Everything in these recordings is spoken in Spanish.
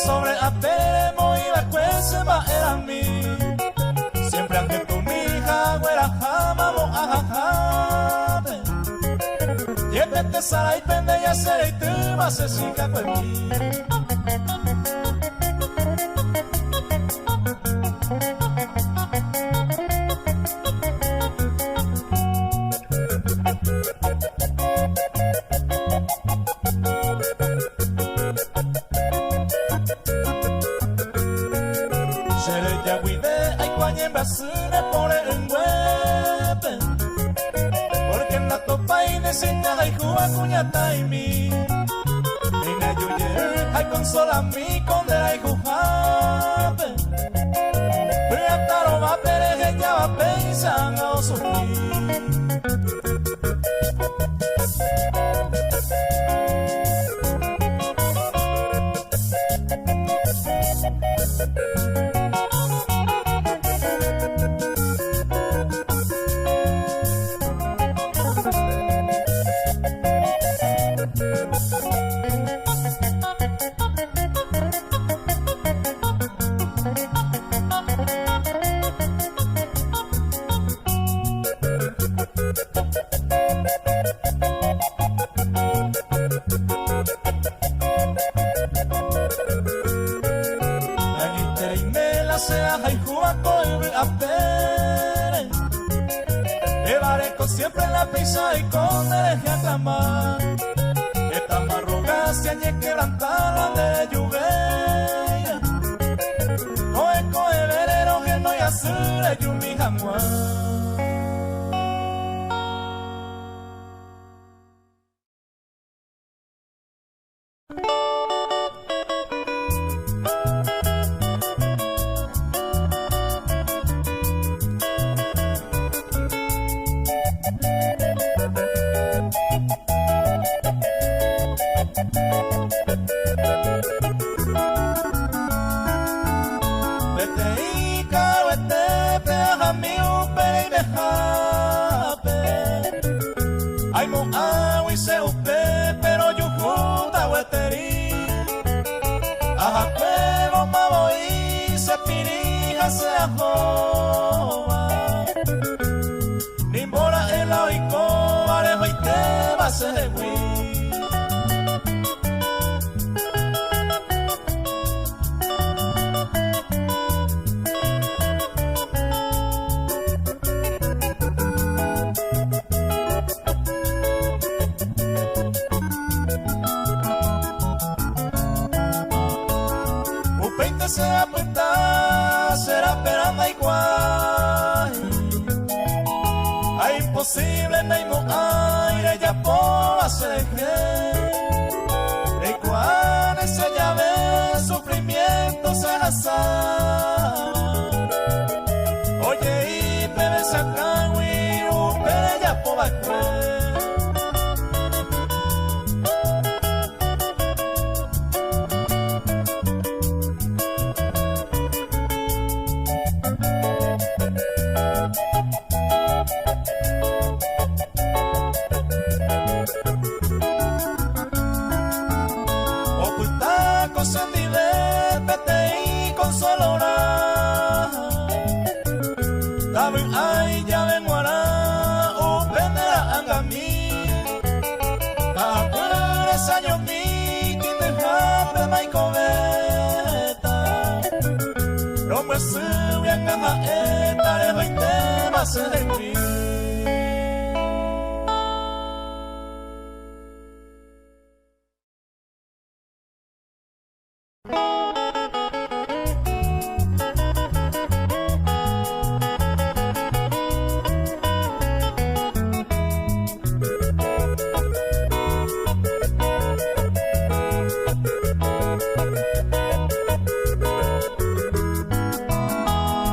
Sobre apemo y la cuese va era mí. Siempre aunque tu mija güera jama mo ajajabe. Yete te sara y pende ya será y tú vas a siga con mí. Se pone en web porque en la topa y necesita y juega cuñata y mi en ayuyer hay consola mi con de la y jujabe pero hasta lo va a pereje ya va pensando o sufrir. Siempre en la pisa y con deje aclamar. Esta marrogacia y quebrantada de lluvia. Coe verero que no hay azul y un mi jamuán. Ni mora el oico, arejo y te vas a huir. Un peinte se apuesta, será esperando igual. Hay imposible, neimo aire, ya por hacer que. Y cuando ese llave, sufrimiento se la sabe. Oye, y bebe sacan, y bebe ya por vacuer. Ay, ya vengo a upendera angami. Apures año mi, quien deja maiko beta. Rompe su bien gama eta, le voy te vas a decir.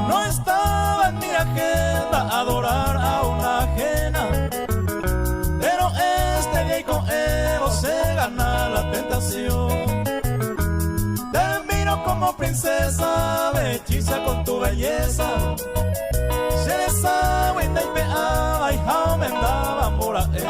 No estaba en mi agenda para adorar a una ajena. Pero este gay coevo se gana la tentación. Te miro como princesa, me hechiza con tu belleza. Se desagua y te peaba y aumentaba por a él.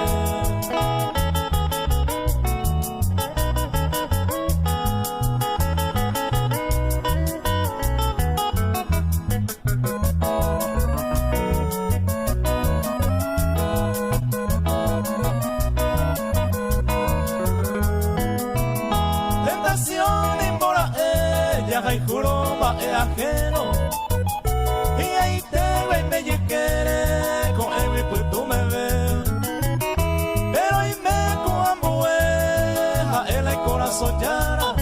Y juroma es ajeno. Y ahí te ve y me quiere con él y pues tú me ves. Pero y me cuambueja él el corazón llana.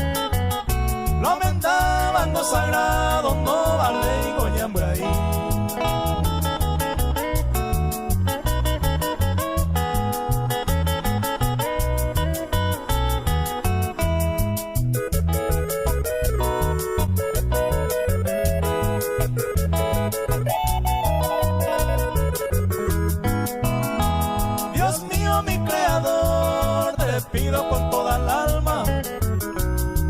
Lo mendaban no sagrado, no vale y goñambra ahí. Con toda el alma,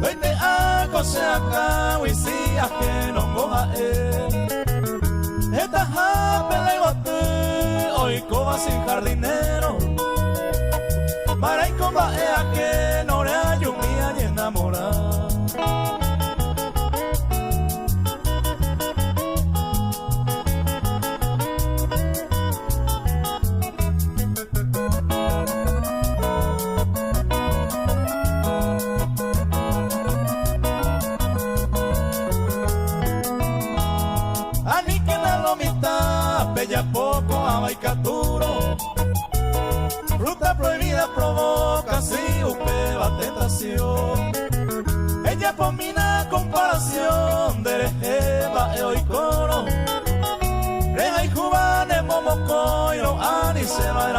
hoy te hago se acabo y si a que no moja él. Esta japa le gote, hoy coba sin jardinero. Para y comba a que no le ayumía ni enamorar. Bella poco a Baicaturo, fruta prohibida provoca si upeva tentación. Ella pomina comparación de rejeva e hoy coro. Reja y jubane momoco y lo ani se va a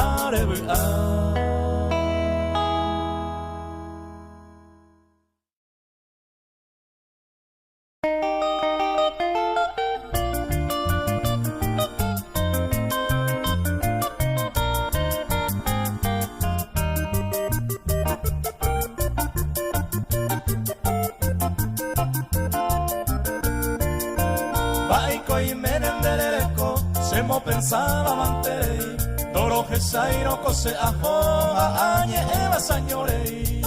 pensaba manterei, Doro Jesairo cose ajoa, añe eva sañorei.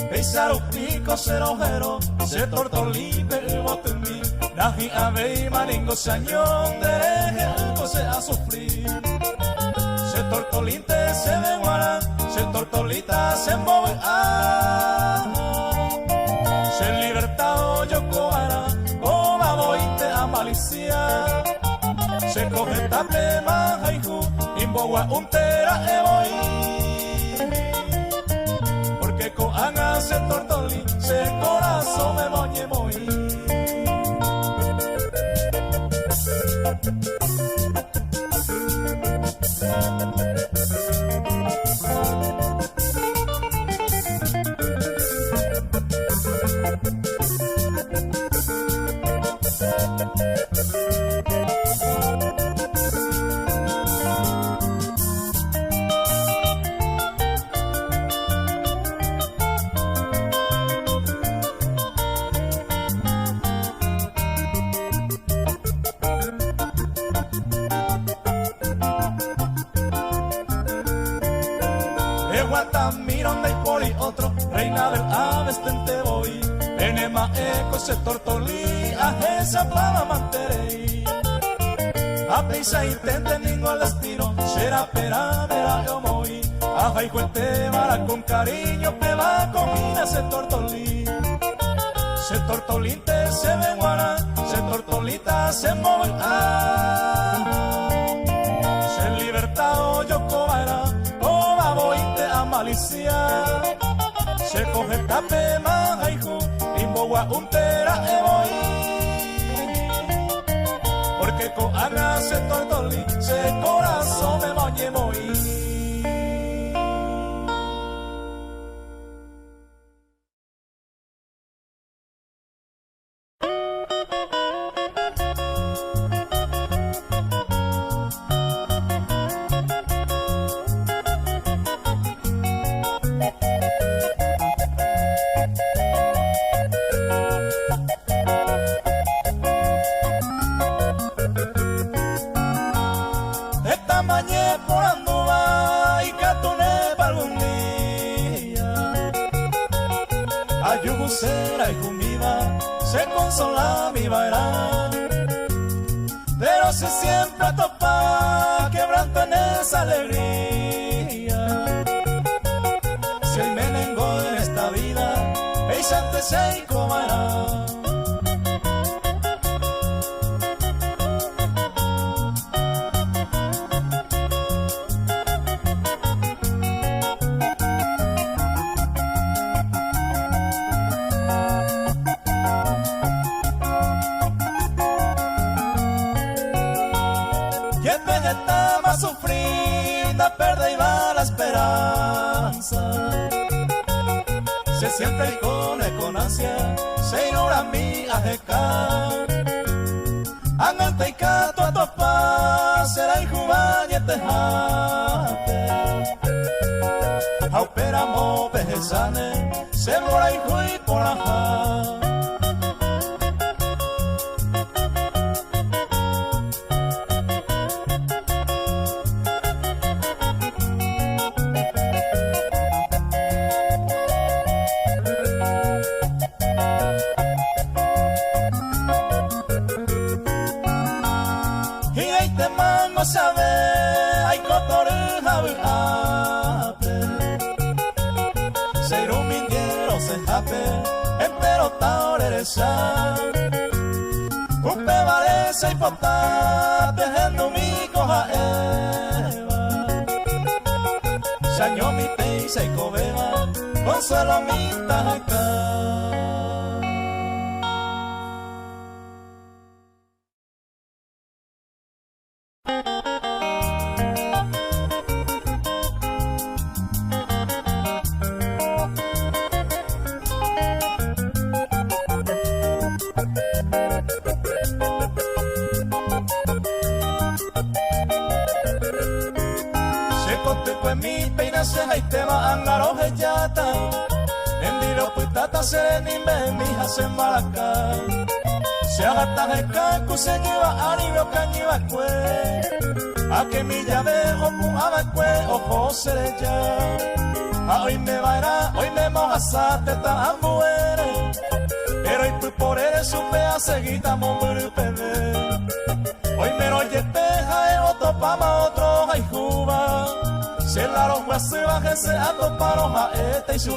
Peisaro pico serojero, se tortolipe el botemí. Naji abei maringo sañón, dereje cose a sufrir. Se tortolinte se venguara, se tortolita se move se libertado yo coara, coma vointe a malicia. Se coge tape majaiju, imbogua untera eboi. Porque con anga se tortoli, se corazón me moñe moi. Miron de por y otro, reina del aves tente voy. Enema eco se tortolí, a esa plava manterei. A peisa intente ningo al estiro, será pera, mera yo moi. A jaicuete vara con cariño, peba comida se tortolí. Se tortolinte se venguara, se tortolita se move. Se libertado yo cobará. Malicia, se coge tape majaiju, imbogua untera eboi. Porque con ana se tortoli, se corazón me moñe moi. será y conmigo se consola mi vaina. Pero si siempre topa quebranto en esa alegría, si hoy me vengo en esta vida, veis antes se comará. Sufrida, perde y va la esperanza. Se siempre con ansia, se ignora mi ajeca. Angante y cato a topa, será el jubañete jate. Auperamo pejezane, se mora y juy por ajá. Sabe, hay cotoreja ape. Se irumindieron, se jape, entero taoreresa. Upe varese y potá, tejendo mi coja eva. Sañó mi teisa y cobeba, consuelo mi tajaca. Hay tema angaro heyata, endiro puitata serenimbe mija se malaca. Se agata heca se lleva anibio cañiva cue, a que mi llave opu abacue ojo sereya. A hoy me vairá, hoy me mojasate ta ambuere, pero y tú por eres supe a seguita momuru pede. Hoy me lo yeteja e otro pama otro hay juba. Si el aroma se baja, se atoparon a este y su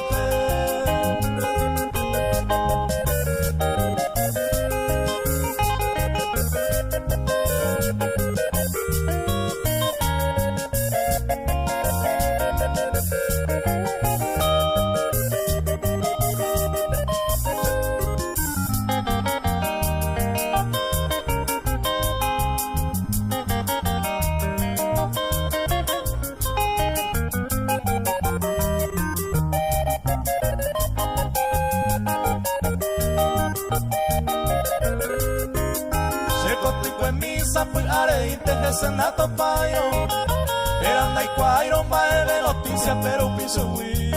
senato payo, eran y cuairo maeve noticia pero piso wi.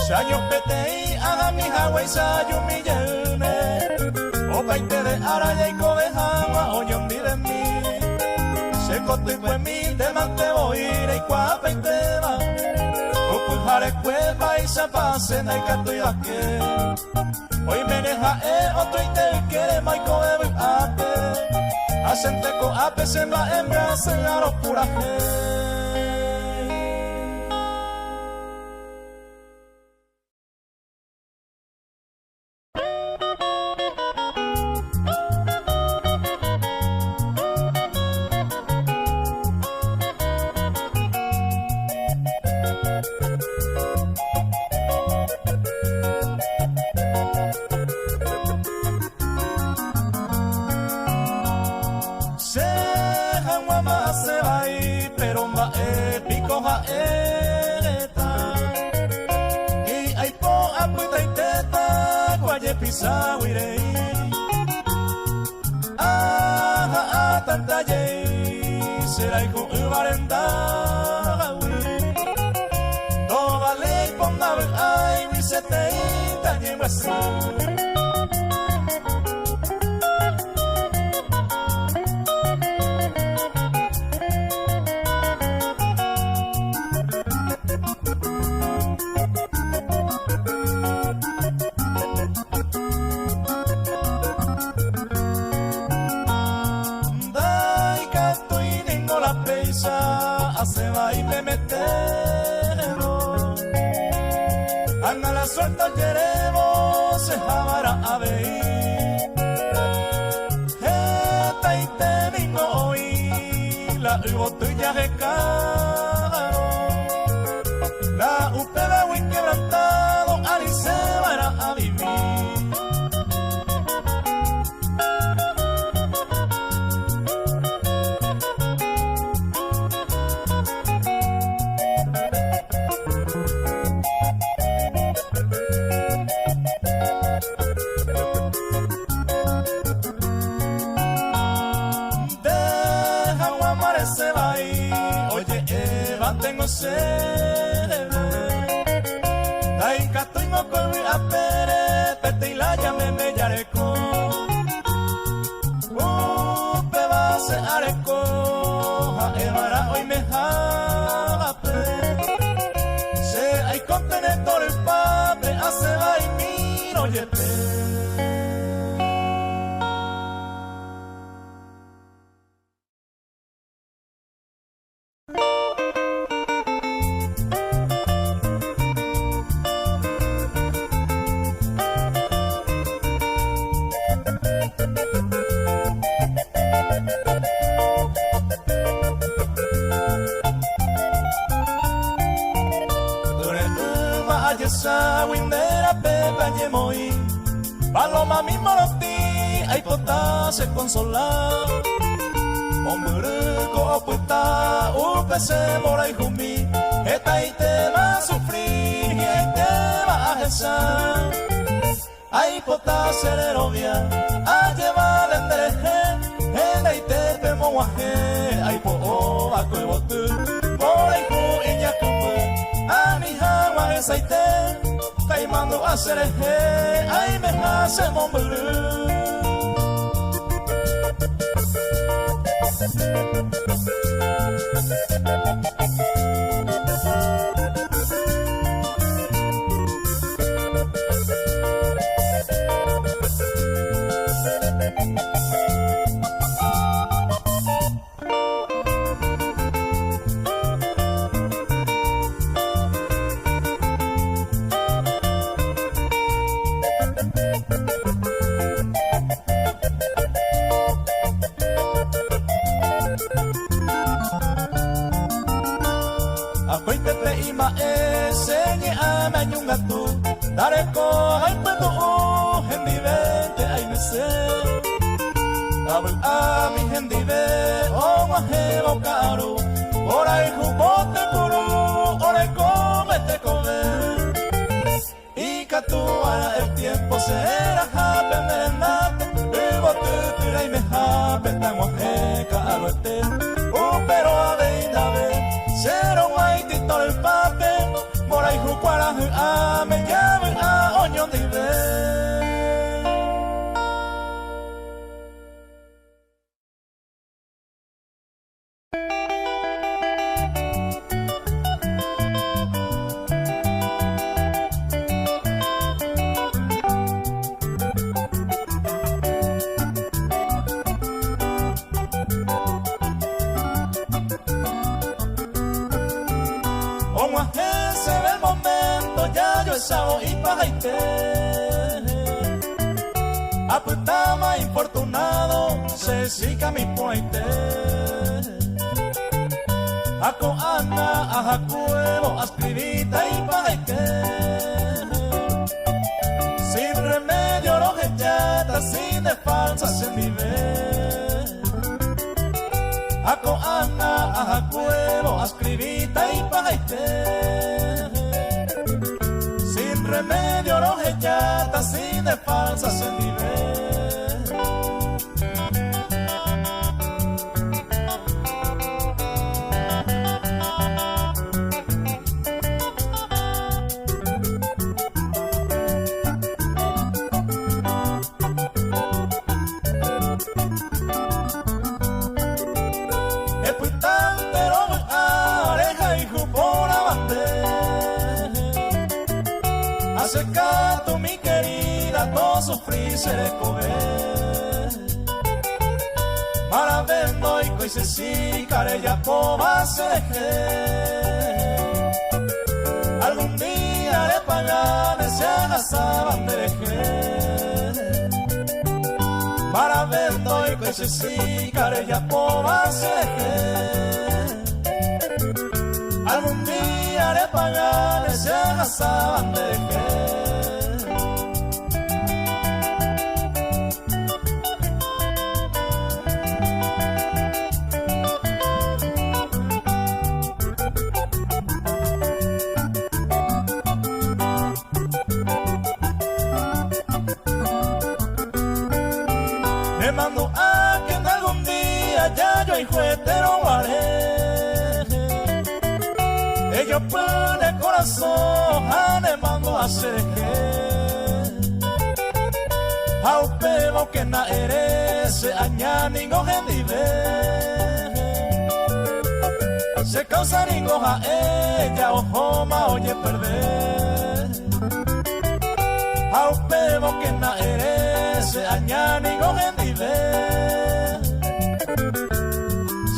Saño PTI haga mi Hawaii sayo mi yene, o paite de araya y cobejama oñón de mí. Se coto y pues mi de mante voy y cuapa y tema, o pujare cueva y se pase na y canto y vaque. Hoy me deja otro y te quiere maico bebe ape. Asente con ape se va en brazo en la locura. Pisawirei, tanta yei, será y con el barenda, toda ley ponga ver, ay, mi sete y tañen brazo. suelta yeremos se jabara a ver. Esta y te vino hoy la botella de caro. La upeda muy quebrantado ali se va a vivir. Tengo sed, ay catoingo colui apere, pete y la llame me yareco, upe base areco, a evara hoy me jape, se hay contenedor el pape, hace va y miro yepe. Windera pepa ñemoi paloma mi moroti ay pota se consola omurco opuesta upese mora y jumi eta y te va a sufrir y ay te va a rezar ay pota cererovia a llevar el dereje en ay te pemo guaje ay po o a cuevotu mora y ju y ya como a mi jagua es ay te mando a hacer eje, ay me hace mombru. Dareko ay pedo hendivete ay me se Abel a mi hendive o majebo caro ora y jubote puro ora y comete comer y catuara el tiempo será jape merenate y bote tira y me jape tan guajeca a lo este pero a veindave cero guaitito el pape mora y jucuara a me llave a oño de ver. Sao y pajaite aputama infortunado se sica mi pointe ako ana a cuevo ascribita y pajaite sin remedio rojellata sin de falsas en mi ver ako ana a cuevo ascribita y pajaite remedio rojellata sin de falsas en mi ver. Secato mi querida, no sufrí seré comer. Maravendo y coise si carella pova seje. Algún día le pagaré asaban dereje para ver doy que se sigare ya povaseje algún día le pagaré se asaban dereje. Me mando a que en algún día ya yo hijo hetero guaré. Ellos pone corazón a me mando a seje. A upebo que na eres se aña ningo gendive. Se causa ningo a ella ojo ma oye perder. A upebo que na eres se aña ningo gendive.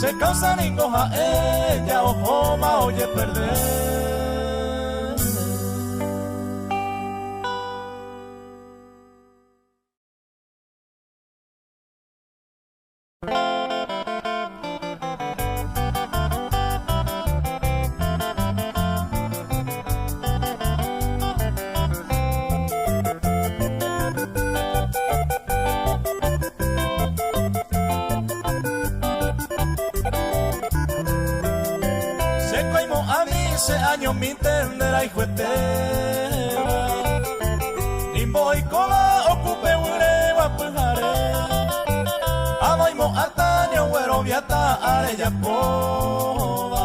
Se causa ningo a ella ojo ma oye perder. Año mi tendera y juetera ni voy cola ocupe ureba pujare abaimo ataño güero viata areya pova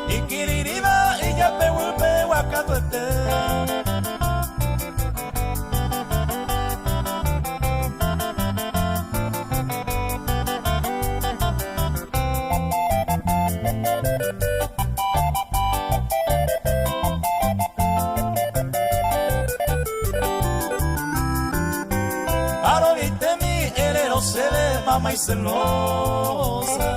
y kiririba y ya pe ulpe wakatuete. Mamá y celosa,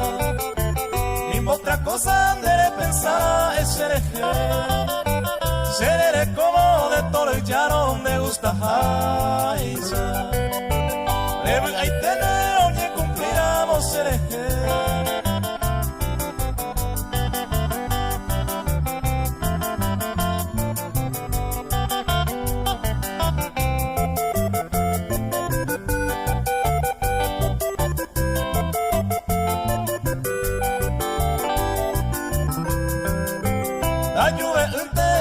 ni otra cosa de pensar es seré como de toro y llano me gusta jaisa. Debe ahí tener oye cumpliramos seré.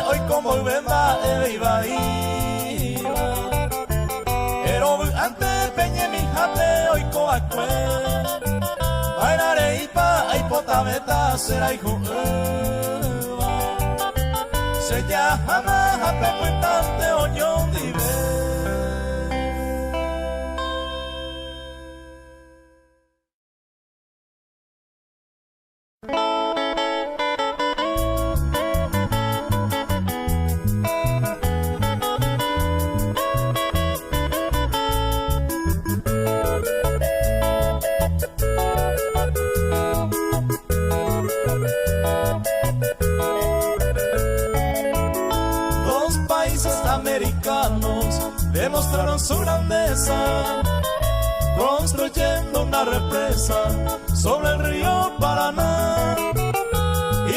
Hoy como bemba iba pero antes peñe mi jate hoy coacue bailaré ipa ay potabeta será hijo se llama jape cuentante oñón dive. Americanos demostraron su grandeza construyendo una represa sobre el río Paraná.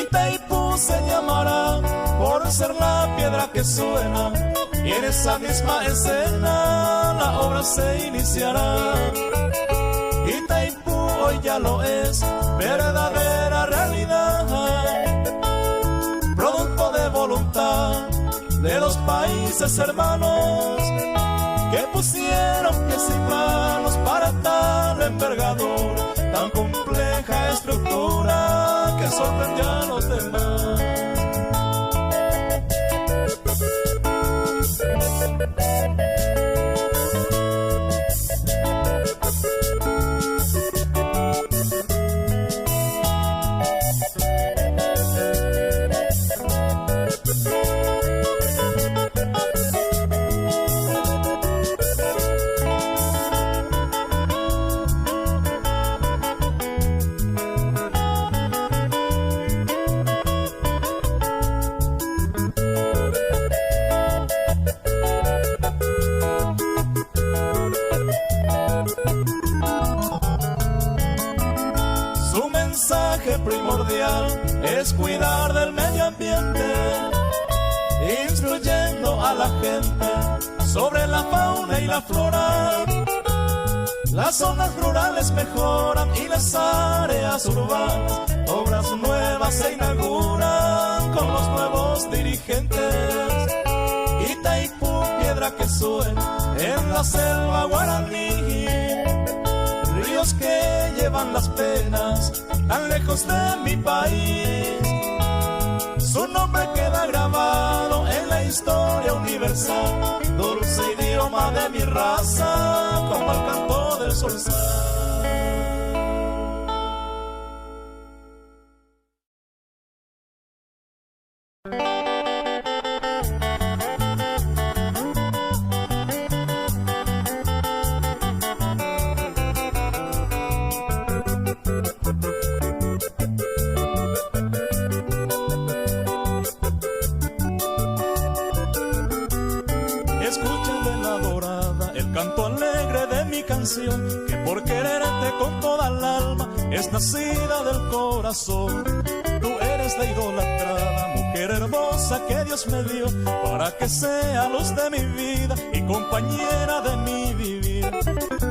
Itaipú se llamará por ser la piedra que suena y en esa misma escena la obra se iniciará. Itaipú hoy ya lo es verdadera realidad, producto de voluntad de los países hermanos que pusieron pies y manos para tal envergadura, tan compleja estructura que sorprende a los demás. mensaje primordial es cuidar del medio ambiente, instruyendo a la gente sobre la fauna y la flora. Las zonas rurales mejoran y las áreas urbanas, obras nuevas se inauguran con los nuevos dirigentes. Itaipú, piedra que suena en la selva guaraní, ríos que llevan las penas tan lejos de mi país. Su nombre queda grabado en la historia universal, dulce idioma de mi raza, como el canto del zorzal. Que por quererte con toda el alma es nacida del corazón. Tú eres la idolatrada mujer hermosa que Dios me dio para que sea luz de mi vida y compañera de mi vivir.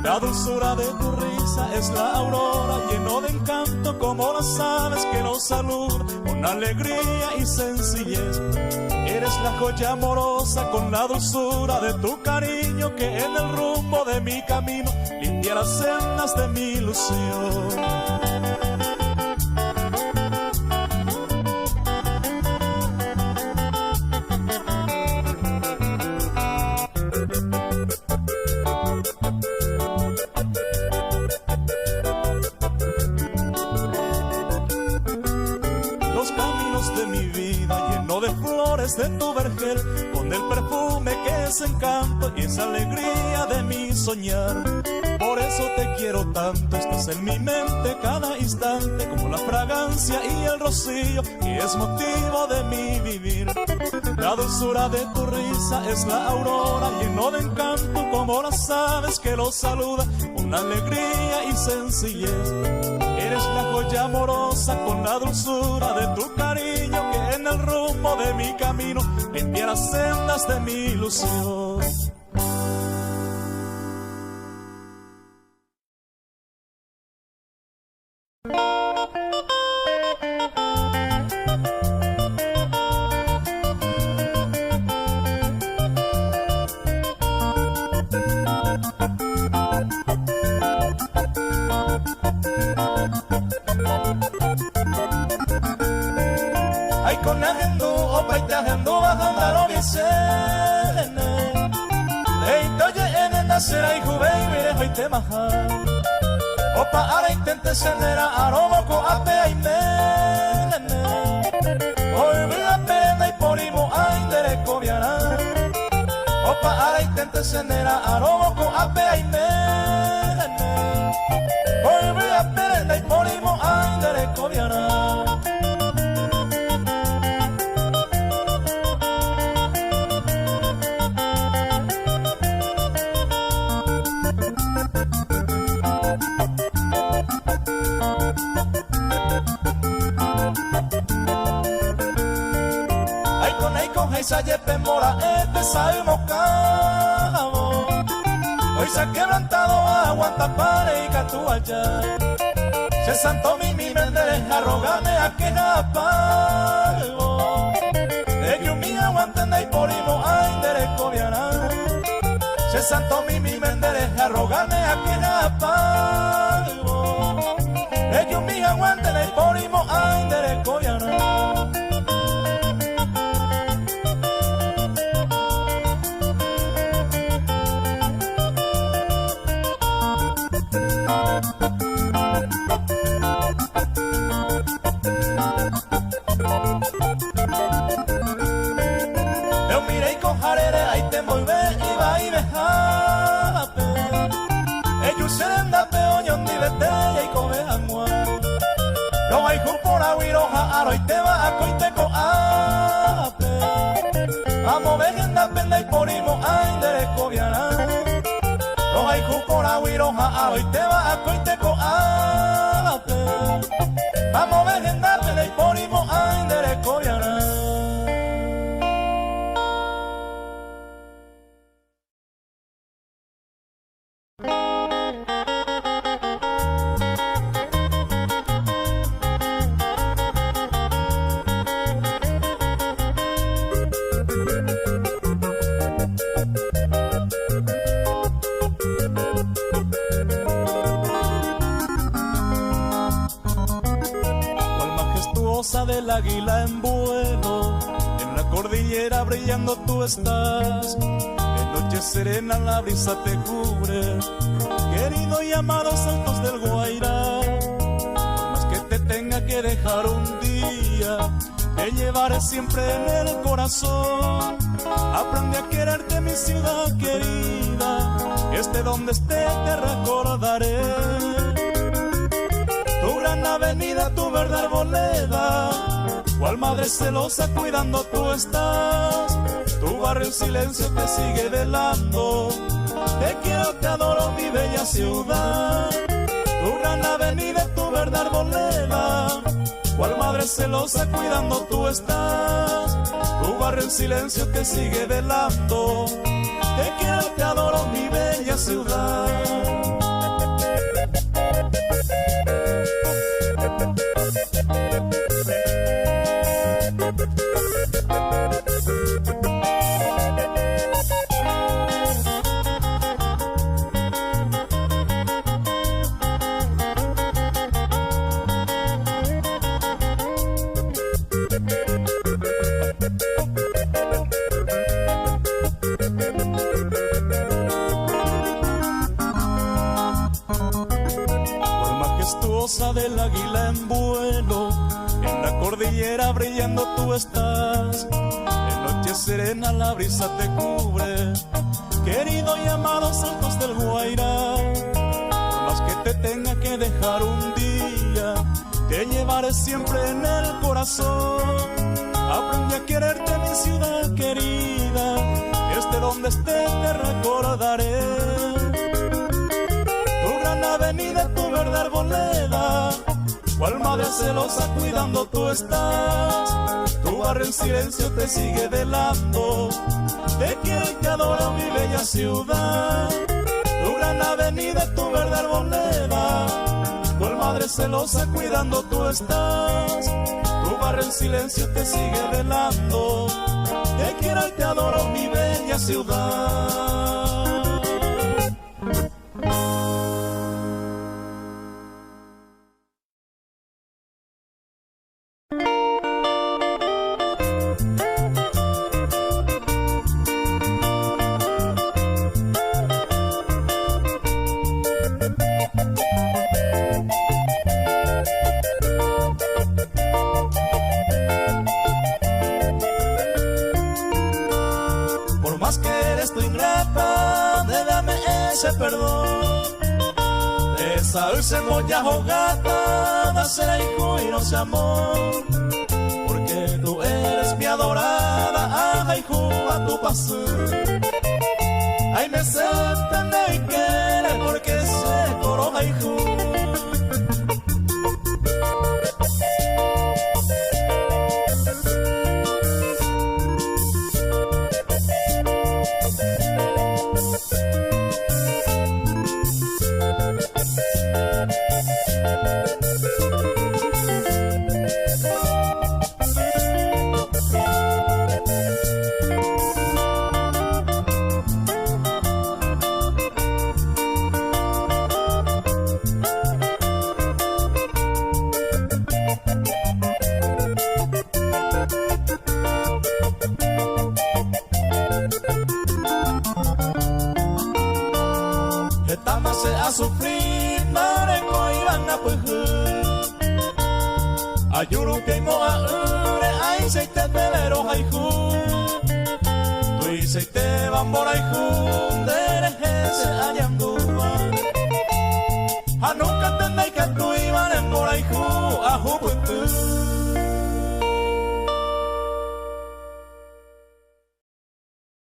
La dulzura de tu risa es la aurora, lleno de encanto como las aves que nos saludan con alegría y sencillez. Eres la joya amorosa con la dulzura de tu cariño que en el rumbo de mi camino limpia las sendas de mi ilusión. De tu vergel, con el perfume que es encanto y esa alegría de mi soñar. Por eso te quiero tanto, estás en mi mente cada instante, como la fragancia y el rocío que es motivo de mi vivir. La dulzura de tu risa es la aurora, lleno de encanto como las aves que lo saludan con alegría y sencillez. Eres la joya amorosa con la dulzura de tu cariño que en el rumbo de mi camino limpia las sendas de mi ilusión. Opa ara intente senera aromoko ape aimene Olvida pena y polimo aindere kobiara Opa ara intente senera aromoko ape aimene Olvida pena y polimo aindere kobiara. Sayepe mora este salmo cabo. Hoy se ha quebrantado aguanta pare y catu allá. Se santo mi mendere arrogane a que pago. De que un mi aguanten y porimo aindere cobiana. Se santo mi mendere arrogane a que pago. De que un mi aguanten y porimo aindere cobiana. Eu mirei con jarere, ahí te envolve y va y bejape. Ellos se den da peoñón ni betella y come agua. No hay por aguiroja, aro y te va a coite co ape. Amo vejen da penda y porimo aindere cobiana. No hay por aguiroja, aro y te va a coite co ape. vamos a vender pele y ponimo a indere coreana. Del águila en vuelo, en la cordillera brillando tú estás. En noche serena la brisa te cubre, querido y amado Santos del Guairá. Por más que te tenga que dejar un día, te llevaré siempre en el corazón. Aprendí a quererte mi ciudad querida, esté donde esté te recordaré. Tu gran avenida, tu verde arboleda, cual madre celosa cuidando tú estás. Tu barrio en silencio te sigue velando, te quiero, te adoro mi bella ciudad. Tu gran avenida, tu verde arboleda, cual madre celosa cuidando tú estás. Tu barrio en silencio te sigue velando, te quiero, te adoro mi bella ciudad. Del águila en vuelo, en la cordillera brillando tú estás. En noche serena la brisa te cubre, querido y amado Santos del Guairá. Por más que te tenga que dejar un día, te llevaré siempre en el corazón. Aprendí a quererte mi ciudad querida, esté donde esté te recordaré. Tu gran avenida, tu verde arboleda, cual madre celosa cuidando tú estás. Tu barrio en silencio te sigue velando, te quiero y te adoro mi bella ciudad. Tu gran avenida, tu verde arboleda, cual madre celosa cuidando tú estás. Tu barrio en silencio te sigue velando, te quiero y te adoro mi bella ciudad. Perdón, esa dulce moya jogata da ser hijo y no se amor, porque tú eres mi adorada, ay hijo a tu paso. Ay me se entende y quiere porque se coro ay hijo. A sufrir mareko iban a puhur ayuru que mo a ure ay se te velero ay hu tu se te bambora ay hu dere se ayandua a nunca tendai que tu iban en bora ay hu a hu puhur.